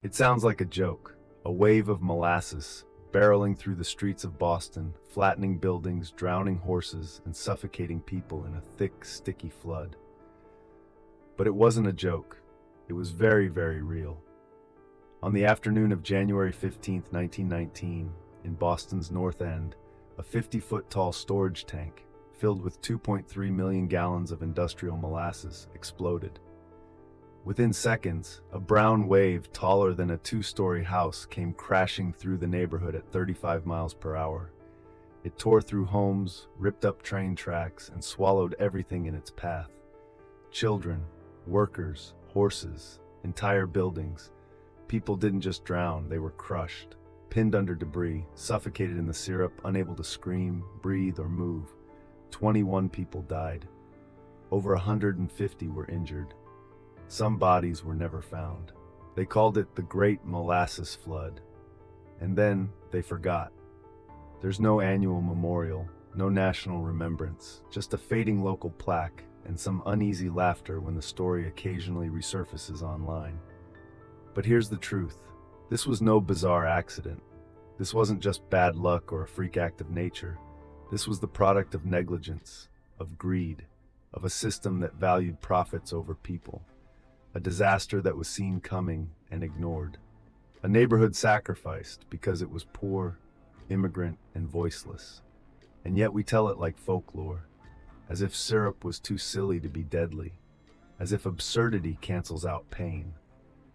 It sounds like a joke, a wave of molasses barreling through the streets of Boston, flattening buildings, drowning horses, and suffocating people in a thick, sticky flood. But it wasn't a joke. It was very, very real. On the afternoon of January 15th, 1919, in Boston's North End, a 50-foot tall storage tank filled with 2.3 million gallons of industrial molasses exploded. Within seconds, a brown wave taller than a two-story house came crashing through the neighborhood at 35 miles per hour. It tore through homes, ripped up train tracks, and swallowed everything in its path. Children, workers, horses, entire buildings. People didn't just drown, they were crushed, pinned under debris, suffocated in the syrup, unable to scream, breathe, or move. 21 people died. Over 150 were injured. Some bodies were never found. They called it the Great Molasses Flood. And then they forgot. There's no annual memorial, no national remembrance, just a fading local plaque and some uneasy laughter when the story occasionally resurfaces online. But here's the truth. This was no bizarre accident. This wasn't just bad luck or a freak act of nature. This was the product of negligence, of greed, of a system that valued profits over people. A disaster that was seen coming and ignored. A neighborhood sacrificed because it was poor, immigrant, and voiceless. And yet we tell it like folklore, as if syrup was too silly to be deadly, as if absurdity cancels out pain.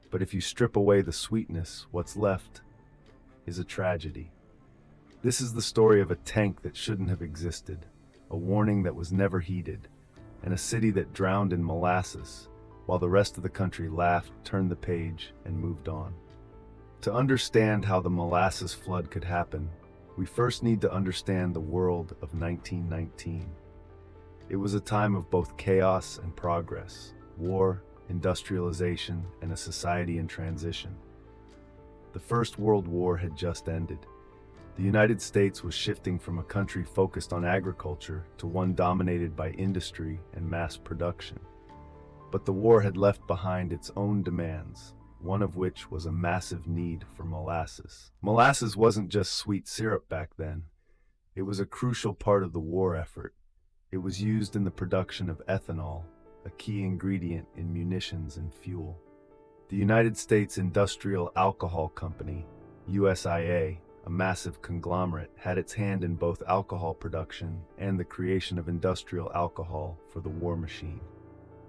But if you strip away the sweetness, what's left is a tragedy. This is the story of a tank that shouldn't have existed, a warning that was never heeded, and a city that drowned in molasses, while the rest of the country laughed, turned the page, and moved on. To understand how the molasses flood could happen, we first need to understand the world of 1919. It was a time of both chaos and progress, war, industrialization, and a society in transition. The First World War had just ended. The United States was shifting from a country focused on agriculture to one dominated by industry and mass production. But the war had left behind its own demands, one of which was a massive need for molasses. Molasses wasn't just sweet syrup back then. It was a crucial part of the war effort. It was used in the production of ethanol, a key ingredient in munitions and fuel. The United States Industrial Alcohol Company, USIA, a massive conglomerate, had its hand in both alcohol production and the creation of industrial alcohol for the war machine.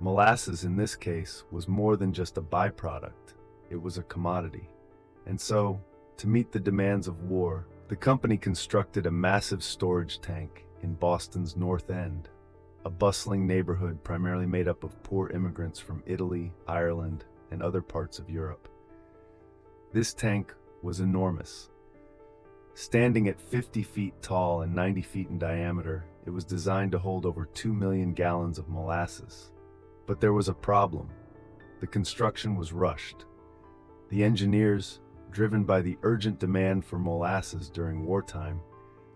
Molasses, in this case, was more than just a byproduct. It was a commodity. And so, to meet the demands of war, the company constructed a massive storage tank in Boston's North End, a bustling neighborhood primarily made up of poor immigrants from Italy, Ireland, and other parts of Europe. This tank was enormous. Standing at 50 feet tall and 90 feet in diameter, it was designed to hold over 2 million gallons of molasses. But there was a problem. The construction was rushed. The engineers, driven by the urgent demand for molasses during wartime,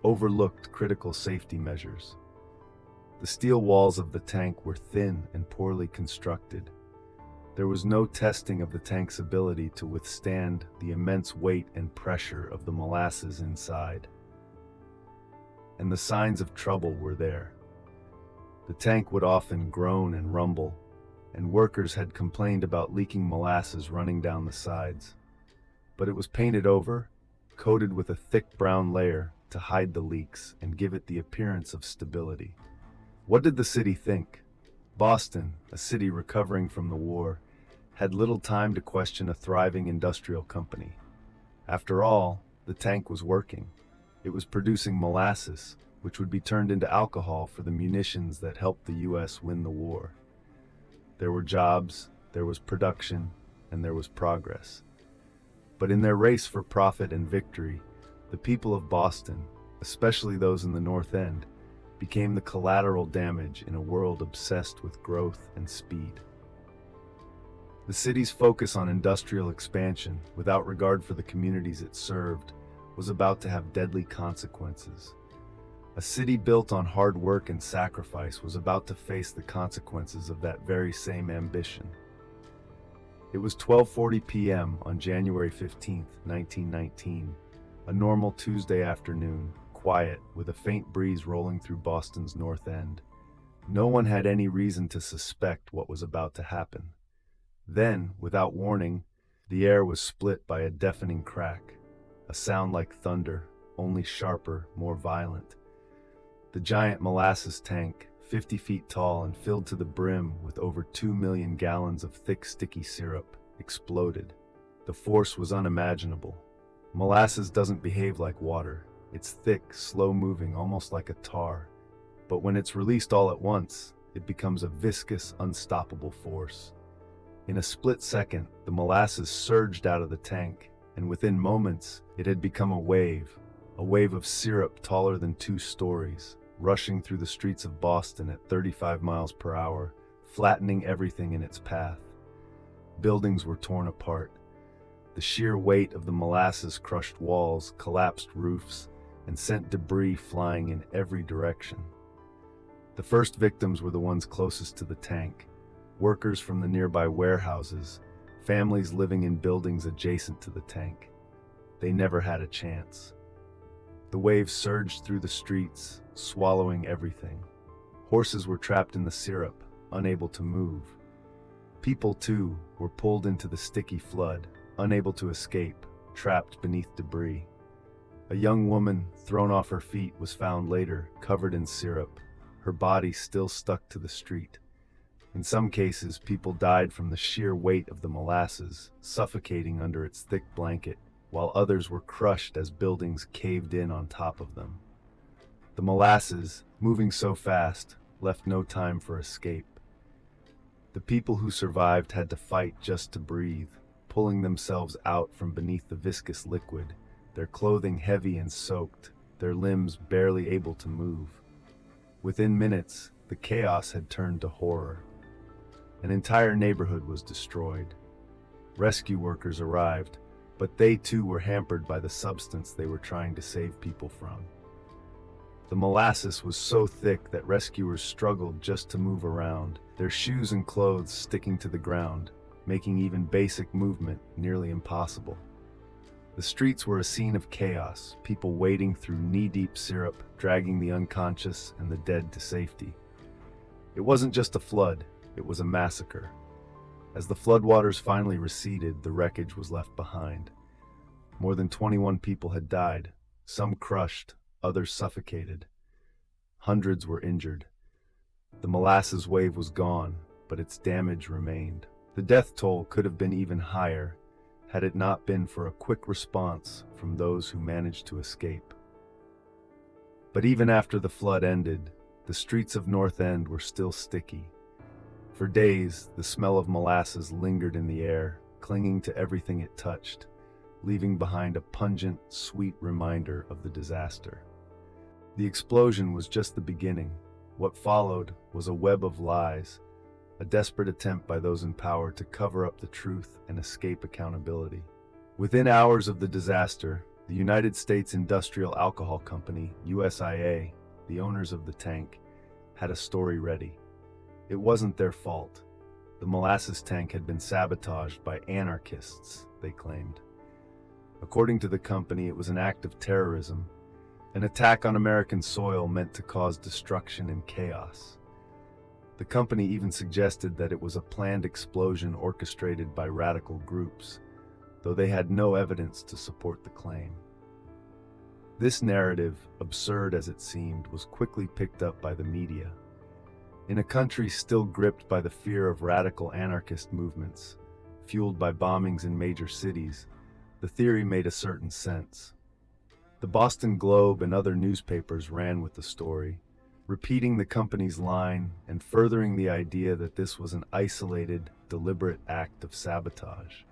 overlooked critical safety measures. The steel walls of the tank were thin and poorly constructed. There was no testing of the tank's ability to withstand the immense weight and pressure of the molasses inside. And the signs of trouble were there. The tank would often groan and rumble, and workers had complained about leaking molasses running down the sides. But it was painted over, coated with a thick brown layer to hide the leaks and give it the appearance of stability. What did the city think? Boston, a city recovering from the war, had little time to question a thriving industrial company. After all, the tank was working. It was producing molasses, which would be turned into alcohol for the munitions that helped the U.S. win the war. There were jobs, there was production, and there was progress. But in their race for profit and victory, the people of Boston, especially those in the North End, became the collateral damage in a world obsessed with growth and speed. The city's focus on industrial expansion, without regard for the communities it served, was about to have deadly consequences. A city built on hard work and sacrifice was about to face the consequences of that very same ambition. It was 12:40 p.m. on January 15th, 1919, a normal Tuesday afternoon, quiet, with a faint breeze rolling through Boston's North End. No one had any reason to suspect what was about to happen. Then, without warning, the air was split by a deafening crack, a sound like thunder, only sharper, more violent. The giant molasses tank, 50 feet tall and filled to the brim with over 2 million gallons of thick, sticky syrup, exploded. The force was unimaginable. Molasses doesn't behave like water. It's thick, slow-moving, almost like a tar. But when it's released all at once, it becomes a viscous, unstoppable force. In a split second, the molasses surged out of the tank, and within moments, it had become a wave of syrup taller than 2 stories, rushing through the streets of Boston at 35 miles per hour, flattening everything in its path. Buildings were torn apart. The sheer weight of the molasses crushed walls, collapsed roofs, and sent debris flying in every direction. The first victims were the ones closest to the tank, workers from the nearby warehouses, families living in buildings adjacent to the tank. They never had a chance. The waves surged through the streets, swallowing everything. Horses were trapped in the syrup, unable to move. People, too, were pulled into the sticky flood, unable to escape, trapped beneath debris. A young woman, thrown off her feet, was found later, covered in syrup, her body still stuck to the street. In some cases, people died from the sheer weight of the molasses, suffocating under its thick blanket, while others were crushed as buildings caved in on top of them. The molasses, moving so fast, left no time for escape. The people who survived had to fight just to breathe, pulling themselves out from beneath the viscous liquid, their clothing heavy and soaked, their limbs barely able to move. Within minutes, the chaos had turned to horror. An entire neighborhood was destroyed. Rescue workers arrived, but they too were hampered by the substance they were trying to save people from. The molasses was so thick that rescuers struggled just to move around, their shoes and clothes sticking to the ground, making even basic movement nearly impossible. The streets were a scene of chaos, people wading through knee-deep syrup, dragging the unconscious and the dead to safety. It wasn't just a flood, it was a massacre. As the floodwaters finally receded, the wreckage was left behind. More than 21 people had died, some crushed, others suffocated. Hundreds were injured. The molasses wave was gone, but its damage remained. The death toll could have been even higher, had it not been for a quick response from those who managed to escape. But even after the flood ended, the streets of North End were still sticky. For days, the smell of molasses lingered in the air, clinging to everything it touched, leaving behind a pungent, sweet reminder of the disaster. The explosion was just the beginning. What followed was a web of lies, a desperate attempt by those in power to cover up the truth and escape accountability. Within hours of the disaster, the United States Industrial Alcohol Company, USIA, the owners of the tank, had a story ready. It wasn't their fault. The molasses tank had been sabotaged by anarchists, they claimed. According to the company, it was an act of terrorism, an attack on American soil meant to cause destruction and chaos. The company even suggested that it was a planned explosion orchestrated by radical groups, though they had no evidence to support the claim. This narrative, absurd as it seemed, was quickly picked up by the media. In a country still gripped by the fear of radical anarchist movements, fueled by bombings in major cities, the theory made a certain sense. The Boston Globe and other newspapers ran with the story, repeating the company's line and furthering the idea that this was an isolated, deliberate act of sabotage.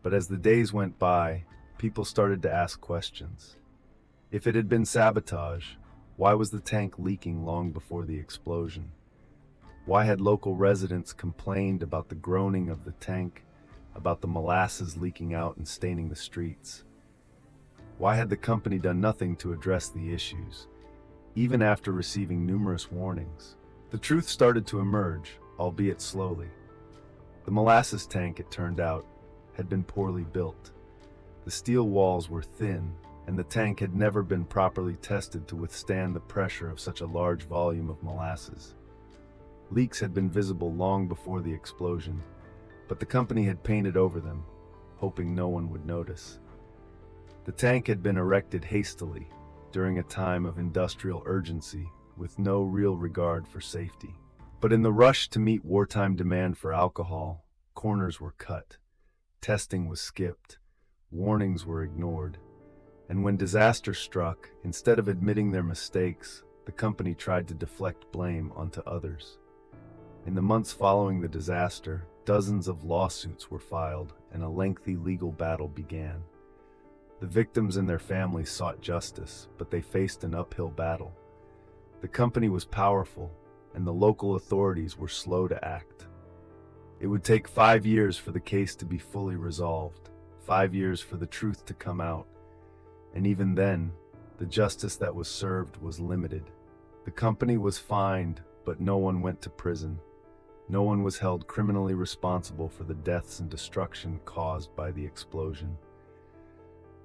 But as the days went by, people started to ask questions. If it had been sabotage, why was the tank leaking long before the explosion? Why had local residents complained about the groaning of the tank, about the molasses leaking out and staining the streets? Why had the company done nothing to address the issues, even after receiving numerous warnings? The truth started to emerge, albeit slowly. The molasses tank, it turned out, had been poorly built. The steel walls were thin, and the tank had never been properly tested to withstand the pressure of such a large volume of molasses. Leaks had been visible long before the explosion, but the company had painted over them, hoping no one would notice. The tank had been erected hastily, during a time of industrial urgency, with no real regard for safety. But in the rush to meet wartime demand for alcohol, corners were cut, testing was skipped, warnings were ignored, and when disaster struck, instead of admitting their mistakes, the company tried to deflect blame onto others. In the months following the disaster, dozens of lawsuits were filed and a lengthy legal battle began. The victims and their families sought justice, but they faced an uphill battle. The company was powerful, and the local authorities were slow to act. It would take 5 years for the case to be fully resolved, 5 years for the truth to come out, and even then, the justice that was served was limited. The company was fined, but no one went to prison. No one was held criminally responsible for the deaths and destruction caused by the explosion.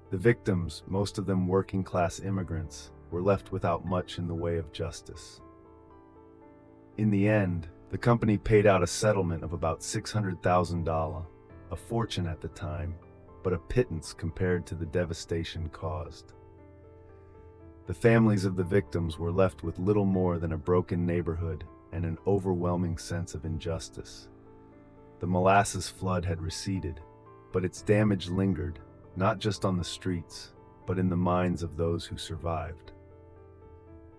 The victims, most of them working-class immigrants, were left without much in the way of justice. In the end, the company paid out a settlement of about $600,000, a fortune at the time, but a pittance compared to the devastation caused. The families of the victims were left with little more than a broken neighborhood and an overwhelming sense of injustice. The molasses flood had receded, but its damage lingered, not just on the streets, but in the minds of those who survived.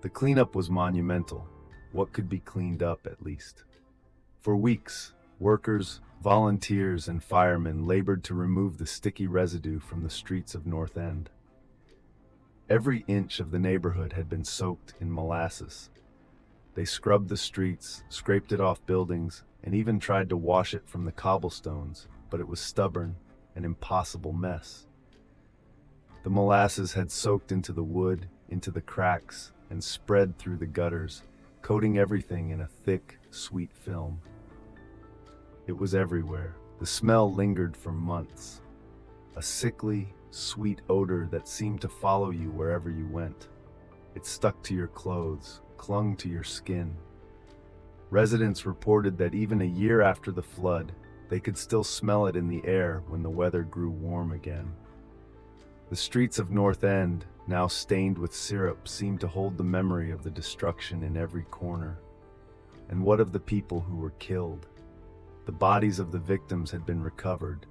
The cleanup was monumental. What could be cleaned up, at least? For weeks, workers, volunteers, and firemen labored to remove the sticky residue from the streets of North End. Every inch of the neighborhood had been soaked in molasses. They scrubbed the streets, scraped it off buildings, and even tried to wash it from the cobblestones, but it was stubborn, an impossible mess. The molasses had soaked into the wood, into the cracks, and spread through the gutters, coating everything in a thick, sweet film. It was everywhere. The smell lingered for months. A sickly, sweet odor that seemed to follow you wherever you went. It stuck to your clothes, clung to your skin. Residents reported that even a year after the flood, they could still smell it in the air when the weather grew warm again. The streets of North End, now stained with syrup, seemed to hold the memory of the destruction in every corner. And what of the people who were killed? The bodies of the victims had been recovered,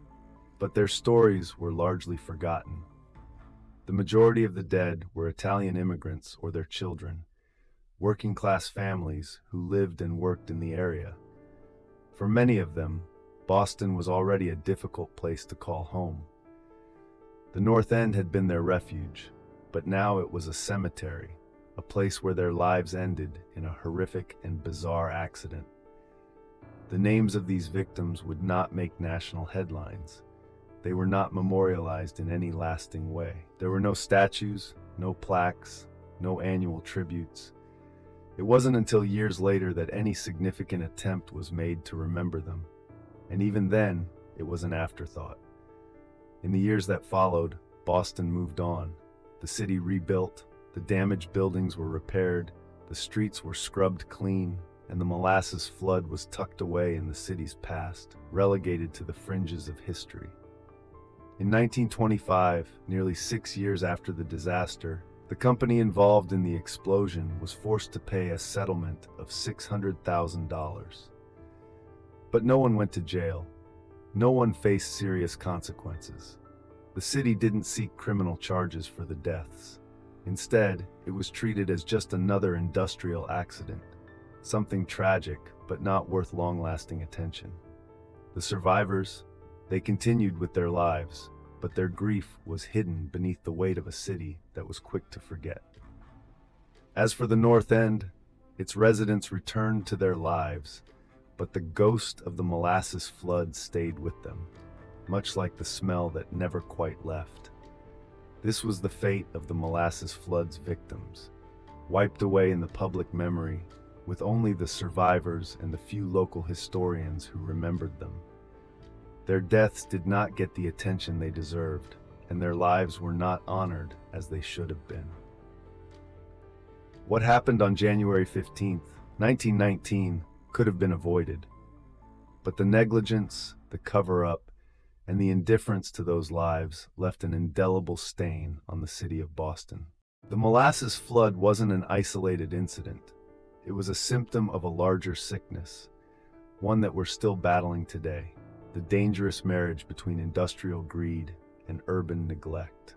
but their stories were largely forgotten. The majority of the dead were Italian immigrants or their children, working-class families who lived and worked in the area. For many of them, Boston was already a difficult place to call home. The North End had been their refuge, but now it was a cemetery, a place where their lives ended in a horrific and bizarre accident. The names of these victims would not make national headlines. They were not memorialized in any lasting way. There were no statues, no plaques, no annual tributes. It wasn't until years later that any significant attempt was made to remember them, and even then, it was an afterthought. In the years that followed, Boston moved on. The city rebuilt, the damaged buildings were repaired, the streets were scrubbed clean, and the molasses flood was tucked away in the city's past, relegated to the fringes of history. In 1925, nearly 6 years after the disaster, the company involved in the explosion was forced to pay a settlement of $600,000. But no one went to jail. No one faced serious consequences. The city didn't seek criminal charges for the deaths. Instead, it was treated as just another industrial accident, something tragic but not worth long-lasting attention. The survivors, they continued with their lives, but their grief was hidden beneath the weight of a city that was quick to forget. As for the North End, its residents returned to their lives, but the ghost of the molasses flood stayed with them, much like the smell that never quite left. This was the fate of the molasses flood's victims, wiped away in the public memory, with only the survivors and the few local historians who remembered them. Their deaths did not get the attention they deserved, and their lives were not honored as they should have been. What happened on January 15th, 1919 could have been avoided, but the negligence, the cover-up, and the indifference to those lives left an indelible stain on the city of Boston. The Molasses flood wasn't an isolated incident. It was a symptom of a larger sickness, one that we're still battling today: the dangerous marriage between industrial greed and urban neglect.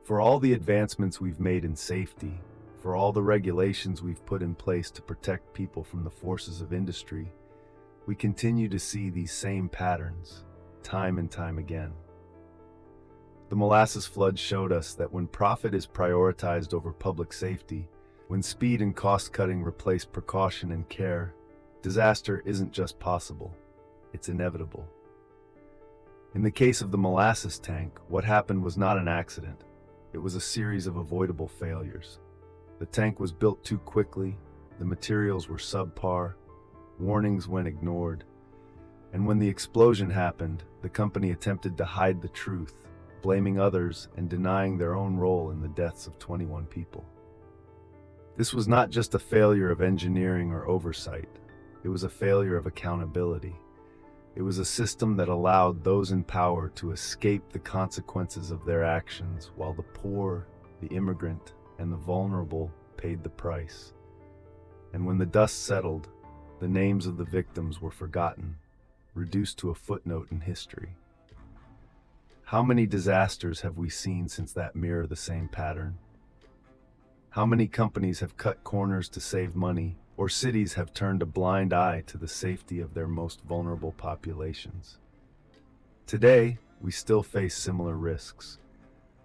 For all the advancements we've made in safety, for all the regulations we've put in place to protect people from the forces of industry, we continue to see these same patterns, time and time again. The Molasses flood showed us that when profit is prioritized over public safety, when speed and cost-cutting replace precaution and care, disaster isn't just possible, it's inevitable. In the case of the molasses tank, what happened was not an accident. It was a series of avoidable failures. The tank was built too quickly, the materials were subpar, warnings went ignored, and when the explosion happened, the company attempted to hide the truth, blaming others and denying their own role in the deaths of 21 people. This was not just a failure of engineering or oversight. It was a failure of accountability. It was a system that allowed those in power to escape the consequences of their actions, while the poor, the immigrant, and the vulnerable paid the price. And when the dust settled, the names of the victims were forgotten, reduced to a footnote in history. How many disasters have we seen since that mirror the same pattern? How many companies have cut corners to save money, or cities have turned a blind eye to the safety of their most vulnerable populations? Today, we still face similar risks,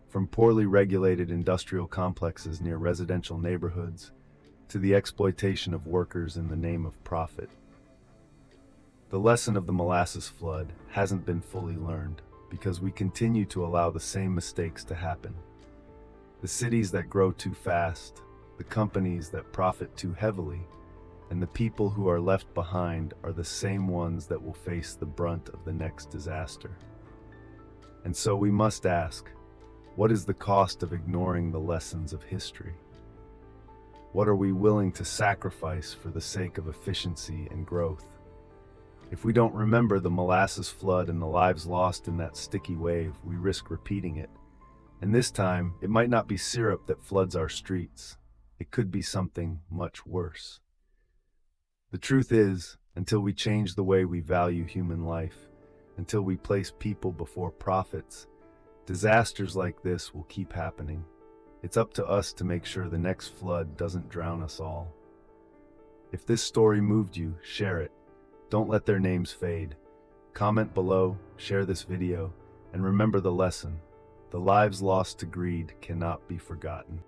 from poorly regulated industrial complexes near residential neighborhoods to the exploitation of workers in the name of profit. The lesson of the molasses flood hasn't been fully learned because we continue to allow the same mistakes to happen. The cities that grow too fast, the companies that profit too heavily, and the people who are left behind are the same ones that will face the brunt of the next disaster. And so we must ask, what is the cost of ignoring the lessons of history? What are we willing to sacrifice for the sake of efficiency and growth? If we don't remember the molasses flood and the lives lost in that sticky wave, we risk repeating it. And this time, it might not be syrup that floods our streets. It could be something much worse. The truth is, until we change the way we value human life, until we place people before profits, disasters like this will keep happening. It's up to us to make sure the next flood doesn't drown us all. If this story moved you, share it. Don't let their names fade. Comment below, share this video, and remember the lesson: the lives lost to greed cannot be forgotten.